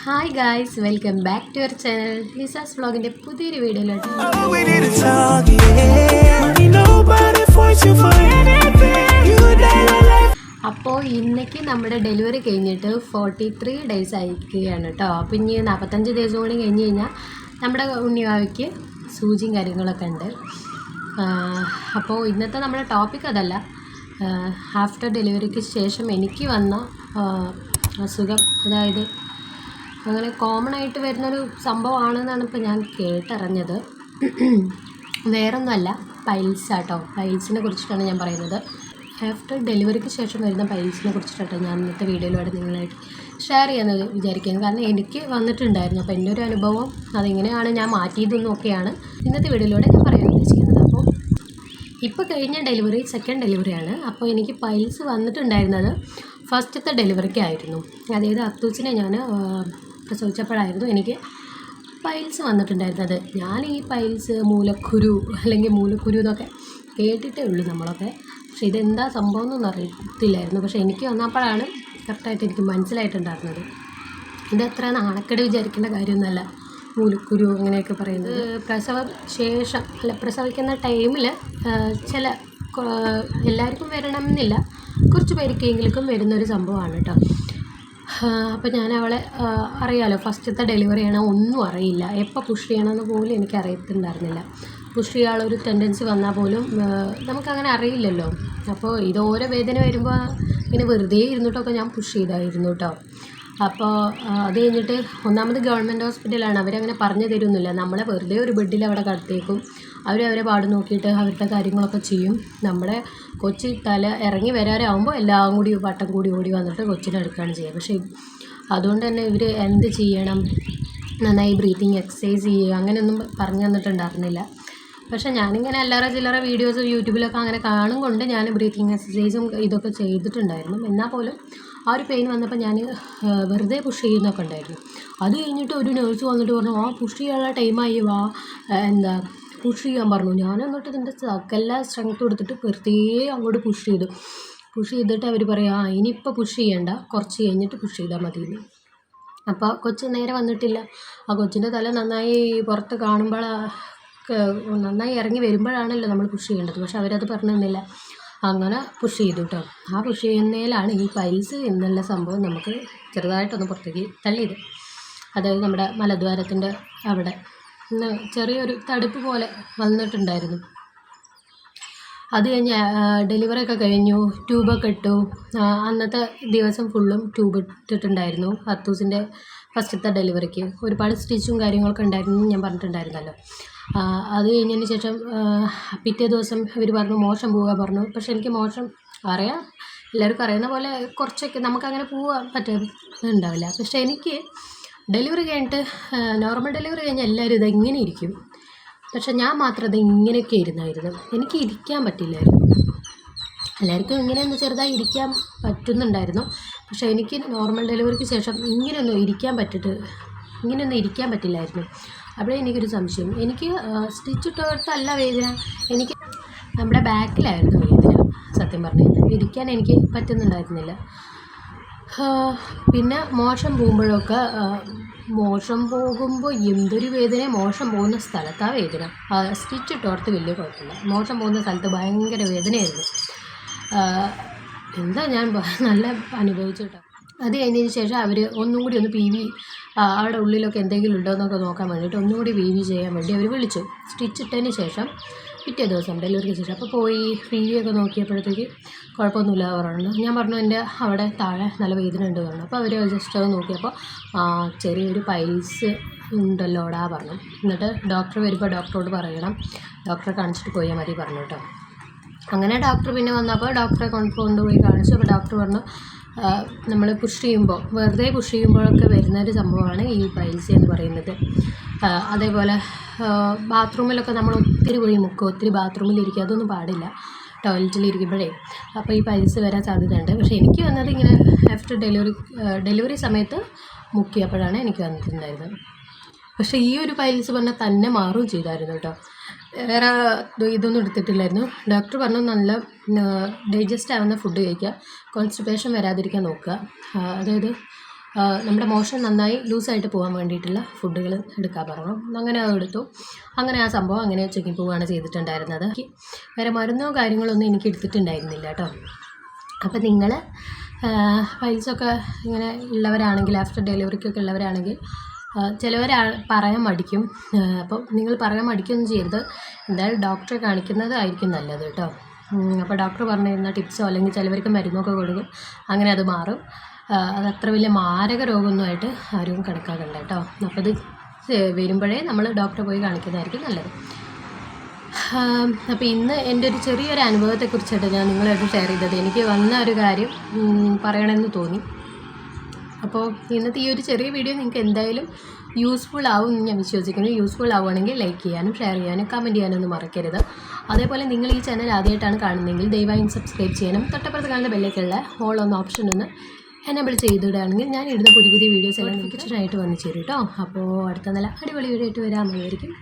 Hi guys, welcome back to your channel Lisa's വ്ളോഗിൻ്റെ പുതിയൊരു വീഡിയോയിലോട്ട്. അപ്പോൾ ഇന്നേക്ക് നമ്മുടെ ഡെലിവറി കഴിഞ്ഞിട്ട് 43 ഡേയ്സ് ആയിരിക്കുകയാണ് കേട്ടോ. അപ്പോൾ ഇനി 45 ദിവസം കൂടി കഴിഞ്ഞ് കഴിഞ്ഞാൽ നമ്മുടെ ഉണ്ണിവാവയ്ക്ക് സൂചിയും കാര്യങ്ങളൊക്കെ ഉണ്ട്. അപ്പോൾ ഇന്നത്തെ നമ്മുടെ ടോപ്പിക് അതല്ല, ആഫ്റ്റർ ഡെലിവറിക്ക് ശേഷം എനിക്ക് വന്ന അസുഖം, അതായത് അങ്ങനെ കോമൺ ആയിട്ട് വരുന്നൊരു സംഭവമാണെന്നാണ് ഇപ്പോൾ ഞാൻ കേട്ടറിഞ്ഞത്. വേറൊന്നുമല്ല, പൈൽസ് ആട്ടോ. പൈൽസിനെ കുറിച്ചിട്ടാണ് ഞാൻ പറയുന്നത്. ആഫ്റ്റർ ഡെലിവറിക്ക് ശേഷം വരുന്ന പൈൽസിനെ കുറിച്ചിട്ടാണ് ഞാൻ ഇന്നത്തെ വീഡിയോയിലൂടെ നിങ്ങളായിട്ട് ഷെയർ ചെയ്യാമെന്ന് വിചാരിക്കുന്നത്. കാരണം എനിക്ക് വന്നിട്ടുണ്ടായിരുന്നു. അപ്പോൾ എൻ്റെ ഒരു അനുഭവം അതെങ്ങനെയാണ് ഞാൻ മാറ്റിയതെന്നൊക്കെയാണ് ഇന്നത്തെ വീഡിയോയിലൂടെ ഞാൻ പറയാൻ ഉദ്ദേശിക്കുന്നത്. അപ്പോൾ ഇപ്പോൾ കഴിഞ്ഞ ഡെലിവറി സെക്കൻഡ് ഡെലിവറിയാണ്. അപ്പോൾ എനിക്ക് പൈൽസ് വന്നിട്ടുണ്ടായിരുന്നത് ഫസ്റ്റത്തെ ഡെലിവറിക്കായിരുന്നു. അതായത് അത്തൂച്ചിനെ ഞാൻ പ്രസവിച്ചപ്പോഴായിരുന്നു എനിക്ക് പൈൽസ് വന്നിട്ടുണ്ടായിരുന്നത്. ഞാൻ ഈ പൈൽസ് മൂലക്കുരു എന്നൊക്കെ കേട്ടിട്ടേ ഉള്ളൂ നമ്മളൊക്കെ. പക്ഷേ ഇതെന്താ സംഭവം എന്നൊന്നും അറിയത്തില്ലായിരുന്നു. പക്ഷേ എനിക്ക് വന്നപ്പോഴാണ് കറക്റ്റായിട്ട് എനിക്ക് മനസ്സിലായിട്ടുണ്ടായിരുന്നത്. ഇതത്ര നാണക്കേട് വിചാരിക്കേണ്ട കാര്യമൊന്നുമല്ല മൂലക്കുരു അങ്ങനെയൊക്കെ പറയുന്നത്. പ്രസവിക്കുന്ന ടൈമിൽ ചില എല്ലാവർക്കും വരണമെന്നില്ല, കുറച്ച് പേർക്കെങ്കിലും വരുന്നൊരു സംഭവമാണ് കേട്ടോ. അപ്പോൾ ഞാൻ അവളെ അറിയാമല്ലോ, ഫസ്റ്റത്തെ ഡെലിവറിയാണ്, ഒന്നും അറിയില്ല. എപ്പോൾ പുഷ് ചെയ്യണമെന്ന് പോലും എനിക്ക് അറിയത്തുണ്ടായിരുന്നില്ല. പുഷ് ചെയ്യാനുള്ളൊരു ടെൻഡൻസി വന്നാൽ പോലും നമുക്കങ്ങനെ അറിയില്ലല്ലോ. അപ്പോൾ ഇത് ഓരോ വേദന വരുമ്പോൾ പിന്നെ വെറുതെ ഇരുന്നിട്ടൊക്കെ ഞാൻ പുഷ് ചെയ്തായിരുന്നു കേട്ടോ. അപ്പോൾ അത് കഴിഞ്ഞിട്ട് ഒന്നാമത് ഗവൺമെൻറ് ഹോസ്പിറ്റലാണ്, അവരങ്ങനെ പറഞ്ഞു തരുന്നില്ല. നമ്മളെ വെറുതെ ഒരു ബെഡിൽ അവിടെ കിടത്തേക്കും. അവരെ പാട് നോക്കിയിട്ട് അവരുടെ കാര്യങ്ങളൊക്കെ ചെയ്യും. നമ്മുടെ കൊച്ചി തല ഇറങ്ങി വരാറാകുമ്പോൾ എല്ലാം കൂടി വട്ടം കൂടി ഓടി വന്നിട്ട് കൊച്ചിനെ എടുക്കുകയാണ് ചെയ്യുക. പക്ഷേ അതുകൊണ്ട് തന്നെ ഇവർ എന്ത് ചെയ്യണം, നന്നായി ബ്രീത്തിങ് എക്സസൈസ് ചെയ്യുക, അങ്ങനെയൊന്നും പറഞ്ഞു തന്നിട്ടുണ്ടായിരുന്നില്ല. പക്ഷേ ഞാനിങ്ങനെ അല്ലറ ചില്ലറ വീഡിയോസ് യൂട്യൂബിലൊക്കെ അങ്ങനെ കാണും കൊണ്ട് ഞാൻ ബ്രീത്തിങ് എക്സസൈസും ഇതൊക്കെ ചെയ്തിട്ടുണ്ടായിരുന്നു. എന്നാൽ പോലും ആ ഒരു പെയിൻ വന്നപ്പോൾ ഞാൻ വെറുതെ പുഷ് ചെയ്യുന്നൊക്കെ ഉണ്ടായിരുന്നു. അത് കഴിഞ്ഞിട്ട് ഒരു നേഴ്സ് വന്നിട്ട് പറഞ്ഞു, പുഷ് ചെയ്യാനുള്ള ടൈമായി, പുഷ് ചെയ്യാൻ പറഞ്ഞു. ഞാൻ എന്നിട്ട് ഇതിൻ്റെ സകല സ്ട്രെങ്ത് കൊടുത്തിട്ട് വെറുതെ അങ്ങോട്ട് പുഷ് ചെയ്തിട്ട് അവർ പറയാം, ഇനിയിപ്പോൾ പുഷ് ചെയ്യണ്ട, കുറച്ച് കഴിഞ്ഞിട്ട് പുഷ് ചെയ്താൽ മതിയെന്ന്. അപ്പോൾ കൊച്ച് നേരെ വന്നിട്ടില്ല. ആ കൊച്ചിൻ്റെ തല നന്നായി പുറത്ത് കാണുമ്പോൾ നന്നായി ഇറങ്ങി വരുമ്പോഴാണല്ലോ നമ്മൾ പുഷ് ചെയ്യേണ്ടത്. പക്ഷെ അവരത് പറഞ്ഞു തന്നില്ല. അങ്ങനെ പുഷ് ചെയ്തു കേട്ടോ. ആ പുഷ് ചെയ്യുന്നതിലാണ് ഈ പൈൽസ് എന്നുള്ള സംഭവം നമുക്ക് ചെറുതായിട്ടൊന്ന് പുറത്തേക്ക് തള്ളിയത്. അതായത് നമ്മുടെ മലദ്വാരത്തിൻ്റെ അവിടെ ചെറിയൊരു തടുപ്പ് പോലെ വന്നിട്ടുണ്ടായിരുന്നു. അത് കഴിഞ്ഞ് ഡെലിവറിയൊക്കെ കഴിഞ്ഞു, ട്യൂബൊക്കെ ഇട്ടു. അന്നത്തെ ദിവസം ഫുള്ളും ട്യൂബ് ഇട്ടിട്ടുണ്ടായിരുന്നു. അത്തൂസിൻ്റെ ഫസ്റ്റത്തെ ഡെലിവറിക്ക് ഒരുപാട് സ്റ്റിച്ചും കാര്യങ്ങളൊക്കെ ഉണ്ടായിരുന്നു ഞാൻ പറഞ്ഞിട്ടുണ്ടായിരുന്നല്ലോ. അത് കഴിഞ്ഞതിന് ശേഷം പിറ്റേ ദിവസം ഇവർ പറഞ്ഞു മോശം പോകാൻ പറഞ്ഞു. പക്ഷെ എനിക്ക് മോശം അറിയാം, എല്ലാവർക്കും അറിയുന്ന പോലെ കുറച്ചൊക്കെ നമുക്കങ്ങനെ പോകാൻ പറ്റുന്നുണ്ടാവില്ല. പക്ഷേ എനിക്ക് ഡെലിവറി കഴിഞ്ഞിട്ട് നോർമൽ ഡെലിവറി കഴിഞ്ഞാൽ എല്ലാവരും ഇതെങ്ങനെ ഇരിക്കും, പക്ഷെ ഞാൻ മാത്രം ഇത് ഇങ്ങനെയൊക്കെ ഇരുന്നായിരുന്നു. എനിക്ക് ഇരിക്കാൻ പറ്റില്ലായിരുന്നു. എല്ലാവർക്കും ഇങ്ങനെയൊന്ന് ചെറുതായി ഇരിക്കാൻ പറ്റുന്നുണ്ടായിരുന്നു. പക്ഷേ എനിക്ക് നോർമൽ ഡെലിവറിക്ക് ശേഷം ഇങ്ങനെയൊന്നും ഇരിക്കാൻ പറ്റില്ലായിരുന്നു. അവിടെ എനിക്കൊരു സംശയം, എനിക്ക് സ്റ്റിച്ച് ഇട്ടോടത്തല്ല വേദന, എനിക്ക് നമ്മുടെ ബാക്കിലായിരുന്നു വേദന. സത്യം പറഞ്ഞു കഴിഞ്ഞാൽ ഇരിക്കാൻ എനിക്ക് പറ്റുന്നുണ്ടായിരുന്നില്ല. പിന്നെ മോശം പോകുമ്പോൾ എന്തൊരു വേദന, മോശം പോകുന്ന സ്ഥലത്താണ് വേദന. സ്റ്റിച്ച് ഇട്ടോടത്ത് വലിയ കുഴപ്പമില്ല, മോശം പോകുന്ന സ്ഥലത്ത് ഭയങ്കര വേദനയായിരുന്നു. എന്താ ഞാൻ നല്ല അനുഭവിച്ചു കേട്ടോ. അത് കഴിഞ്ഞതിന് ശേഷം അവർ ഒന്നും കൂടി ഒന്ന് PV അവിടെ ഉള്ളിലൊക്കെ എന്തെങ്കിലും ഉണ്ടോ എന്നൊക്കെ നോക്കാൻ വേണ്ടിയിട്ട് ഒന്നും കൂടി PV ചെയ്യാൻ വേണ്ടി അവർ വിളിച്ചു. സ്റ്റിച്ച് ഇട്ടതിന് ശേഷം പിറ്റേ ദിവസം ഡെലിവറിക്ക് ശേഷം അപ്പോൾ പോയി PV ഒക്കെ നോക്കിയപ്പോഴത്തേക്ക് കുഴപ്പമൊന്നുമില്ല പറഞ്ഞു. ഞാൻ പറഞ്ഞു എൻ്റെ അവിടെ താഴെ നല്ല വേദന ഉണ്ട് പറഞ്ഞു. അപ്പോൾ അവർ ജസ്റ്റ് അത് നോക്കിയപ്പോൾ ചെറിയൊരു പൈൽസ് ഉണ്ടല്ലോടാ പറഞ്ഞു. എന്നിട്ട് ഡോക്ടർ വരുമ്പോൾ ഡോക്ടറോട് പറയണം, ഡോക്ടറെ കാണിച്ചിട്ട് പോയാൽ മതി പറഞ്ഞു കേട്ടോ. അങ്ങനെ ഡോക്ടർ പിന്നെ വന്നപ്പോൾ ഡോക്ടറെ കൊണ്ടുപോയി കാണിച്ചു. അപ്പോൾ ഡോക്ടർ പറഞ്ഞു, നമ്മൾ വെറുതെ പുഷ് ചെയ്യുമ്പോഴൊക്കെ വരുന്നൊരു സംഭവമാണ് ഈ പൈൽസ് എന്ന് പറയുന്നത്. അതേപോലെ ബാത്റൂമിലൊക്കെ നമ്മൾ ഒത്തിരി പോയി മുക്കുക, ഒത്തിരി ബാത്റൂമിലിരിക്കുക, അതൊന്നും പാടില്ല ടോയ്ലറ്റിലിരിക്കുമ്പോഴേ. അപ്പോൾ ഈ പൈൽസ് വരാൻ സാധ്യതയുണ്ട്. പക്ഷേ എനിക്ക് വന്നത് ഇങ്ങനെ ആഫ്റ്റർ ഡെലിവറി സമയത്ത് മുക്കിയപ്പോഴാണ് എനിക്ക് വന്നിട്ടുണ്ടായിരുന്നത്. പക്ഷേ ഈ ഒരു പൈൽസ് പറഞ്ഞാൽ തന്നെ മാറുകയും ചെയ്തായിരുന്നു കേട്ടോ. വേറെ ഇതൊന്നും എടുത്തിട്ടില്ലായിരുന്നു. ഡോക്ടർ പറഞ്ഞു നല്ല ഡൈജസ്റ്റ് ആവുന്ന ഫുഡ് കഴിക്കുക, കോൺസ്റ്റിപ്പേഷൻ വരാതിരിക്കാൻ നോക്കുക. അതായത് നമ്മുടെ മോഷൻ നന്നായി ലൂസായിട്ട് പോകാൻ വേണ്ടിയിട്ടുള്ള ഫുഡുകൾ എടുക്കാൻ പറഞ്ഞു. അങ്ങനെ അത് എടുത്തു. അങ്ങനെ ആ സംഭവം അങ്ങനെ ചെക്കിങ് പോവുകയാണ് ചെയ്തിട്ടുണ്ടായിരുന്നത്. വേറെ മരുന്നോ കാര്യങ്ങളോ ഒന്നും എനിക്ക് എടുത്തിട്ടുണ്ടായിരുന്നില്ല കേട്ടോ. അപ്പോൾ നിങ്ങൾ പൈൽസൊക്കെ ഇങ്ങനെ ഉള്ളവരാണെങ്കിൽ, ആഫ്റ്റർ ഡെലിവറിക്കൊക്കെ ഉള്ളവരാണെങ്കിൽ ചിലവർ പറയാൻ മടിക്കും. അപ്പോൾ നിങ്ങൾ പറയാൻ മടിക്കൊന്നും ചെയ്യരുത്. എന്തായാലും ഡോക്ടറെ കാണിക്കുന്നതായിരിക്കും നല്ലത് കേട്ടോ. അപ്പോൾ ഡോക്ടർ പറഞ്ഞു തരുന്ന ടിപ്സോ അല്ലെങ്കിൽ ചിലവർക്ക് മരുന്നൊക്കെ കൊടുക്കും, അങ്ങനെ അത് മാറും. അതത്ര വലിയ മാരക രോഗമൊന്നുമായിട്ട് ആരും കണക്കാക്കണ്ട കേട്ടോ. അപ്പോൾ ഇത് വരുമ്പോഴേ നമ്മൾ ഡോക്ടറെ പോയി കാണിക്കുന്നതായിരിക്കും നല്ലത്. അപ്പോൾ ഇന്ന് എൻ്റെ ഒരു ചെറിയൊരു അനുഭവത്തെക്കുറിച്ചിട്ട് ഞാൻ നിങ്ങളായിട്ട് ഷെയർ ചെയ്തത്. എനിക്ക് വന്ന ഒരു കാര്യം പറയണമെന്ന് തോന്നി. അപ്പോൾ ഇന്നത്തെ ഈ ഒരു ചെറിയ വീഡിയോ നിങ്ങൾക്ക് എന്തായാലും യൂസ്ഫുൾ ആവും എന്ന് ഞാൻ വിശ്വസിക്കുന്നു. യൂസ്ഫുൾ ആവുകയാണെങ്കിൽ ലൈക്ക് ചെയ്യാനും ഷെയർ ചെയ്യാനും കമൻറ്റ് ചെയ്യാനൊന്നും മറക്കരുത്. അതേപോലെ നിങ്ങൾ ഈ ചാനൽ ആദ്യമായിട്ടാണ് കാണുന്നതെങ്കിൽ ദയവായും സബ്സ്ക്രൈബ് ചെയ്യാനും തൊട്ടപ്പുറത്ത് കാണുന്ന ബെല്ലേക്കുള്ള ഓൾ എന്ന ഓപ്ഷൻ ഒന്ന് എനേബിൾ ചെയ്തിടുകയാണെങ്കിൽ ഞാൻ ഇടുന്ന പുതിയ പുതിയ വീഡിയോസ് എല്ലാം നോട്ടിഫിക്കേഷനായിട്ട് വന്നു ചേരും കേട്ടോ. അപ്പോൾ അടുത്ത നല്ല അടിപൊളി വീഡിയോ ആയിട്ട് വരാമെന്നായിരിക്കും.